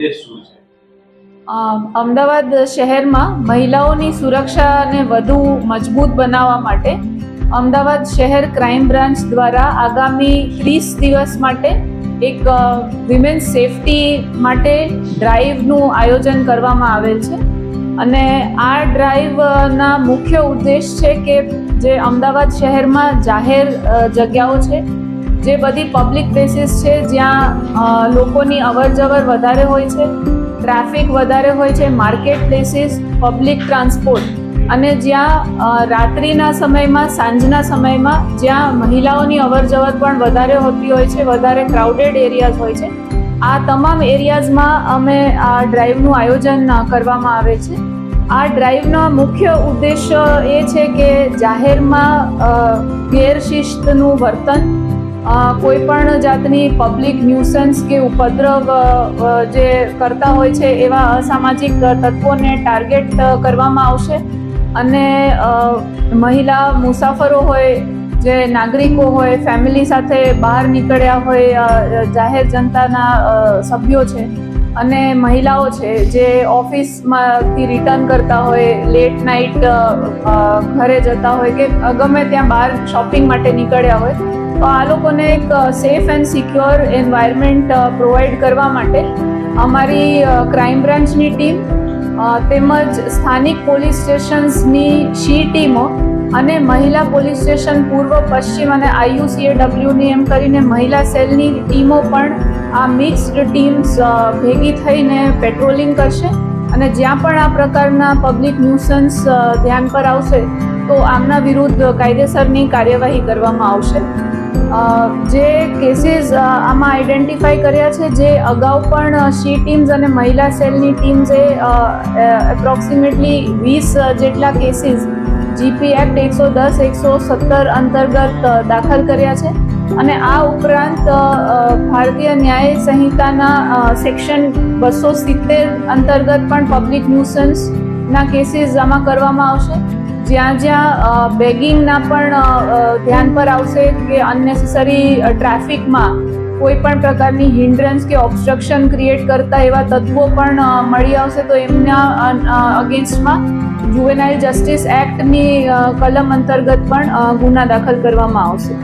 શું છે? અમદાવાદ શહેરમાં મહિલાઓની સુરક્ષાને વધુ મજબૂત બનાવવા માટે અમદાવાદ શહેર ક્રાઇમ બ્રાન્ચ દ્વારા આગામી 30 દિવસ માટે એક વિમેન્સ સેફટી માટે ડ્રાઈવનું આયોજન કરવામાં આવેલ છે અને આ ડ્રાઈવના મુખ્ય ઉદ્દેશ છે કે જે અમદાવાદ શહેરમાં જાહેર જગ્યાઓ છે, જે બધી પબ્લિક પ્લેસીસ છે જ્યાં લોકોની અવરજવર વધારે હોય છે, ટ્રાફિક વધારે હોય છે, માર્કેટ પ્લેસીસ, પબ્લિક ટ્રાન્સપોર્ટ અને જ્યાં રાત્રિના સમયમાં, સાંજના સમયમાં જ્યાં મહિલાઓની અવરજવર પણ વધારે હોતી હોય છે, વધારે ક્રાઉડેડ એરિયાઝ હોય છે, આ તમામ એરિયાઝમાં અમે આ ડ્રાઈવનું આયોજન કરવામાં આવે છે. આ ડ્રાઈવનો મુખ્ય ઉદ્દેશ્ય એ છે કે જાહેરમાં ગેરશિસ્તનું વર્તન, કોઈ પણ જાતની પબ્લિક ન્યુસન્સ કે ઉપદ્રવ જે કરતા હોય છે એવા અસામાજિક તત્વોને ટાર્ગેટ કરવામાં આવશે અને મહિલા મુસાફરો હોય, જે નાગરિકો હોય, ફેમિલી સાથે બહાર નીકળ્યા હોય, જાહેર જનતાના સભ્યો છે અને મહિલાઓ છે જે ઓફિસમાંથી રિટર્ન કરતા હોય, લેટ નાઇટ ઘરે જતા હોય કે ગમે ત્યાં બહાર શોપિંગ માટે નીકળ્યા હોય, તો આ લોકોને એક safe and secure environment provide કરવા માટે અમારી ક્રાઇમ બ્રાન્ચની ટીમ તેમજ સ્થાનિક પોલીસ સ્ટેશન્સની શી ટીમો અને મહિલા પોલીસ સ્ટેશન પૂર્વ, પશ્ચિમ અને IUCAWની એમ કરીને મહિલા સેલની ટીમો પણ આ મિક્સ્ડ ટીમ્સ ભેગી થઈને પેટ્રોલિંગ કરશે અને જ્યાં પણ આ પ્રકારના પબ્લિક ન્યુસન્સ ધ્યાન પર આવશે તો આમના વિરુદ્ધ કાયદેસરની કાર્યવાહી કરવામાં આવશે. જે કેસીસ આમાં આઈડેન્ટિફાઈ કર્યા છે, જે અગાઉ પણ શી ટીમ્સ અને મહિલા સેલની ટીમ્સે એપ્રોક્સિમેટલી 20 જેટલા કેસીસ જીપી એક્ટ 110, 117 અંતર્ગત દાખલ કર્યા છે અને આ ઉપરાંત ભારતીય ન્યાય સંહિતાના સેક્શન 270 અંતર્ગત પણ પબ્લિક ન્યુસન્સના કેસીસ આમાં કરવામાં આવશે. જ્યાં બેગિંગના પણ ધ્યાન પર આવશે કે અનનેસેસરી ટ્રાફિકમાં કોઈ પણ પ્રકારની હિન્ડ્રન્સ કે ઓબ્સ્ટ્રક્શન ક્રિએટ કરતા એવા તત્વો પણ મળી આવશે તો એમના અગેન્સ્ટમાં જુવેનાઇલ જસ્ટિસ એક્ટની કલમ અંતર્ગત પણ ગુના દાખલ કરવામાં આવશે.